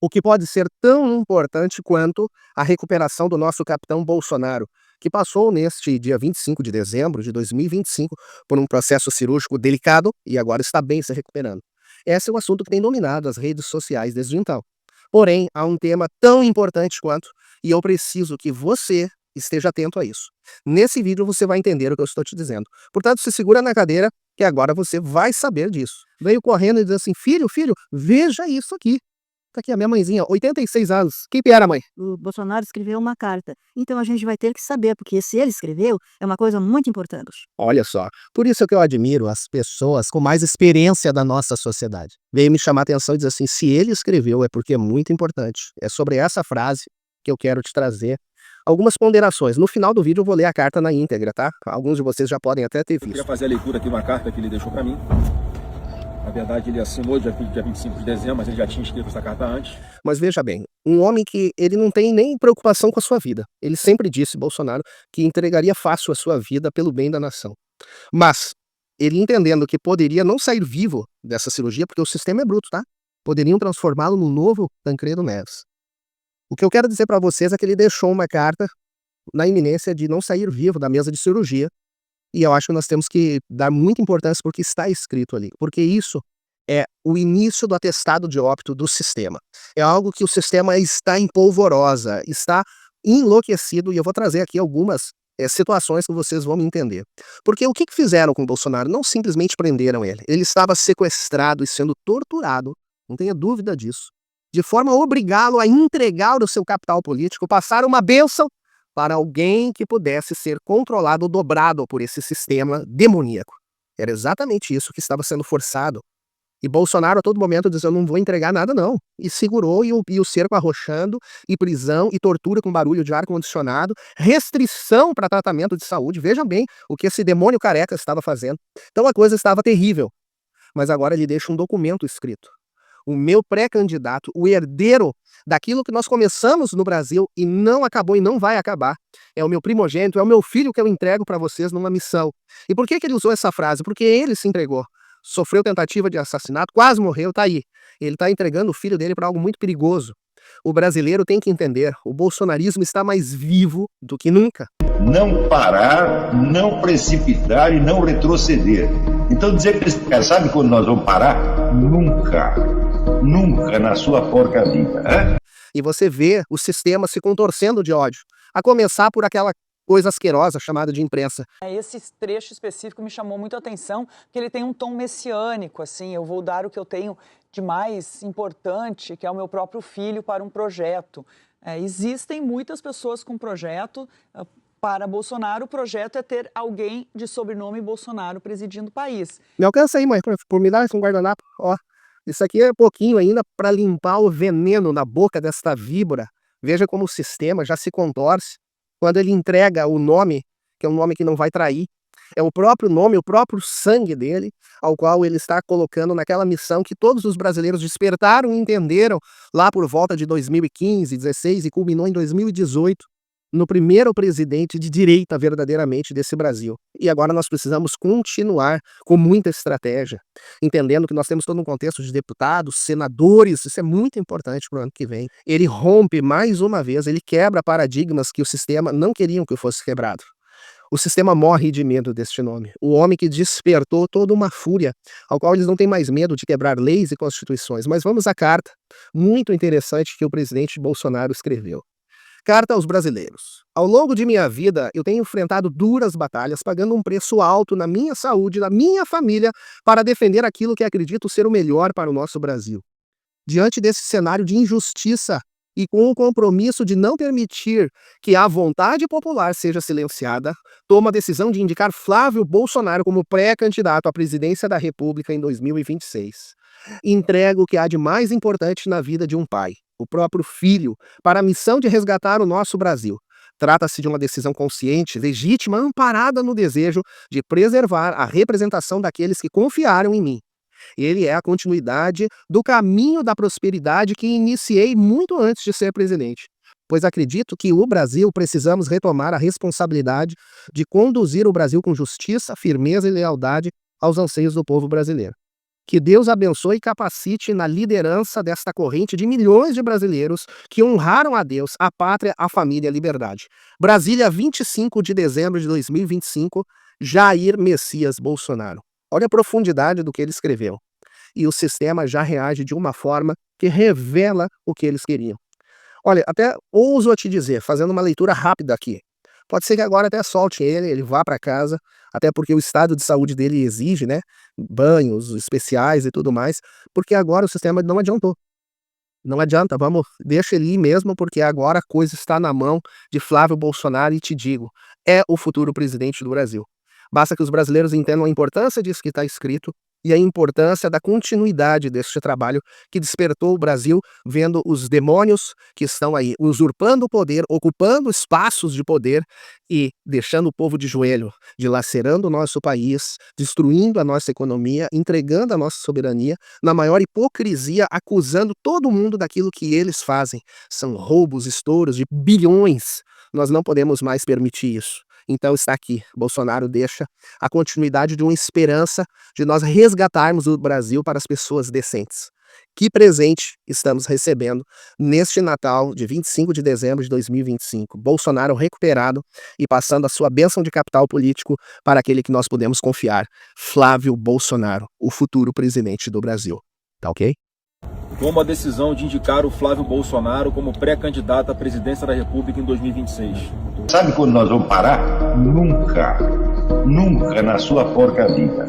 o que pode ser tão importante quanto a recuperação do nosso capitão Bolsonaro, que passou neste dia 25 de dezembro de 2025 por um processo cirúrgico delicado e agora está bem se recuperando. Esse é o assunto que tem dominado as redes sociais desde então. Porém, há um tema tão importante quanto, e eu preciso que você esteja atento a isso. Nesse vídeo você vai entender o que eu estou te dizendo. Portanto, se segura na cadeira, que agora você vai saber disso. Veio correndo e diz assim: filho, filho, veja isso aqui. Tá aqui a minha mãezinha, 86 anos. Quem que era, mãe? O Bolsonaro escreveu uma carta. Então a gente vai ter que saber, porque se ele escreveu, é uma coisa muito importante. Olha só, por isso que eu admiro as pessoas com mais experiência da nossa sociedade. Veio me chamar a atenção e dizer assim: se ele escreveu é porque é muito importante. É sobre essa frase que eu quero te trazer algumas ponderações. No final do vídeo eu vou ler a carta na íntegra, tá? Alguns de vocês já podem até ter Eu queria visto. fazer a leitura aqui de uma carta que ele deixou para mim. Na verdade, ele assinou dia 25 de dezembro, mas ele já tinha escrito essa carta antes. Mas veja bem, um homem que ele não tem nem preocupação com a sua vida. Ele sempre disse, Bolsonaro, que entregaria fácil a sua vida pelo bem da nação. Mas ele entendendo que poderia não sair vivo dessa cirurgia, porque o sistema é bruto, tá? Poderiam transformá-lo no novo Tancredo Neves. O que eu quero dizer para vocês é que ele deixou uma carta na iminência de não sair vivo da mesa de cirurgia. E eu acho que nós temos que dar muita importância porque está escrito ali. Porque isso é o início do atestado de óbito do sistema. É algo que o sistema está em polvorosa, está enlouquecido. E eu vou trazer aqui algumas situações que vocês vão me entender. Porque o que fizeram com o Bolsonaro? Não simplesmente prenderam ele. Ele estava sequestrado e sendo torturado, não tenha dúvida disso, de forma a obrigá-lo a entregar o seu capital político, passar uma bênção para alguém que pudesse ser controlado ou dobrado por esse sistema demoníaco. Era exatamente isso que estava sendo forçado. E Bolsonaro a todo momento diz: eu não vou entregar nada não. E segurou e o cerco arrochando, e prisão, e tortura com barulho de ar-condicionado, restrição para tratamento de saúde. Vejam bem o que esse demônio careca estava fazendo. Então a coisa estava terrível. Mas agora ele deixa um documento escrito. O meu pré-candidato, o herdeiro daquilo que nós começamos no Brasil e não acabou e não vai acabar, é o meu primogênito, é o meu filho que eu entrego para vocês numa missão. E por que ele usou essa frase? Porque ele se entregou. Sofreu tentativa de assassinato, quase morreu, tá aí. Ele está entregando o filho dele para algo muito perigoso. O brasileiro tem que entender, o bolsonarismo está mais vivo do que nunca. Não parar, não precipitar e não retroceder. Então dizer para esse cara, sabe quando nós vamos parar? Nunca. Nunca na sua porca vida. Hein? E você vê o sistema se contorcendo de ódio, a começar por aquela coisa asquerosa chamada de imprensa. Esse trecho específico me chamou muito a atenção, porque ele tem um tom messiânico, assim: eu vou dar o que eu tenho de mais importante, que é o meu próprio filho, para um projeto. Existem muitas pessoas com projeto. Para Bolsonaro, o projeto é ter alguém de sobrenome Bolsonaro presidindo o país. Me alcança aí, mãe, por me dar um guardanapo. Ó, isso aqui é pouquinho ainda para limpar o veneno na boca desta víbora. Veja como o sistema já se contorce quando ele entrega o nome, que é um nome que não vai trair. É o próprio nome, o próprio sangue dele, ao qual ele está colocando naquela missão que todos os brasileiros despertaram e entenderam lá por volta de 2015, 2016 e culminou em 2018. No primeiro presidente de direita verdadeiramente desse Brasil. E agora nós precisamos continuar com muita estratégia, entendendo que nós temos todo um contexto de deputados, senadores, isso é muito importante para o ano que vem. Ele rompe mais uma vez, ele quebra paradigmas que o sistema não queriam que fosse quebrado. O sistema morre de medo deste nome. O homem que despertou toda uma fúria, ao qual eles não têm mais medo de quebrar leis e constituições. Mas vamos à carta muito interessante que o presidente Bolsonaro escreveu. Carta aos brasileiros. Ao longo de minha vida, eu tenho enfrentado duras batalhas, pagando um preço alto na minha saúde, na minha família, para defender aquilo que acredito ser o melhor para o nosso Brasil. Diante desse cenário de injustiça e com o compromisso de não permitir que a vontade popular seja silenciada, tomo a decisão de indicar Flávio Bolsonaro como pré-candidato à presidência da República em 2026. Entrego o que há de mais importante na vida de um pai, o próprio filho, para a missão de resgatar o nosso Brasil. Trata-se de uma decisão consciente, legítima, amparada no desejo de preservar a representação daqueles que confiaram em mim. Ele é a continuidade do caminho da prosperidade que iniciei muito antes de ser presidente, pois acredito que o Brasil precisamos retomar a responsabilidade de conduzir o Brasil com justiça, firmeza e lealdade aos anseios do povo brasileiro. Que Deus abençoe e capacite na liderança desta corrente de milhões de brasileiros que honraram a Deus, a pátria, a família e a liberdade. Brasília, 25 de dezembro de 2025, Jair Messias Bolsonaro. Olha a profundidade do que ele escreveu. E o sistema já reage de uma forma que revela o que eles queriam. Olha, até ouso a te dizer, fazendo uma leitura rápida aqui, pode ser que agora até solte ele vá para casa, até porque o estado de saúde dele exige, né, banhos especiais e tudo mais, porque agora o sistema não adiantou. Não adianta, deixa ele ir mesmo, porque agora a coisa está na mão de Flávio Bolsonaro e te digo, é o futuro presidente do Brasil. Basta que os brasileiros entendam a importância disso que está escrito e a importância da continuidade deste trabalho que despertou o Brasil, vendo os demônios que estão aí usurpando o poder, ocupando espaços de poder e deixando o povo de joelho, dilacerando o nosso país, destruindo a nossa economia, entregando a nossa soberania, na maior hipocrisia, acusando todo mundo daquilo que eles fazem. São roubos, estouros de bilhões. Nós não podemos mais permitir isso. Então está aqui, Bolsonaro deixa a continuidade de uma esperança de nós resgatarmos o Brasil para as pessoas decentes. Que presente estamos recebendo neste Natal de 25 de dezembro de 2025. Bolsonaro recuperado e passando a sua bênção de capital político para aquele que nós podemos confiar, Flávio Bolsonaro, o futuro presidente do Brasil. Tá ok? Tomo a decisão de indicar o Flávio Bolsonaro como pré-candidato à presidência da República em 2026. Sabe quando nós vamos parar? Nunca. Nunca na sua porca vida.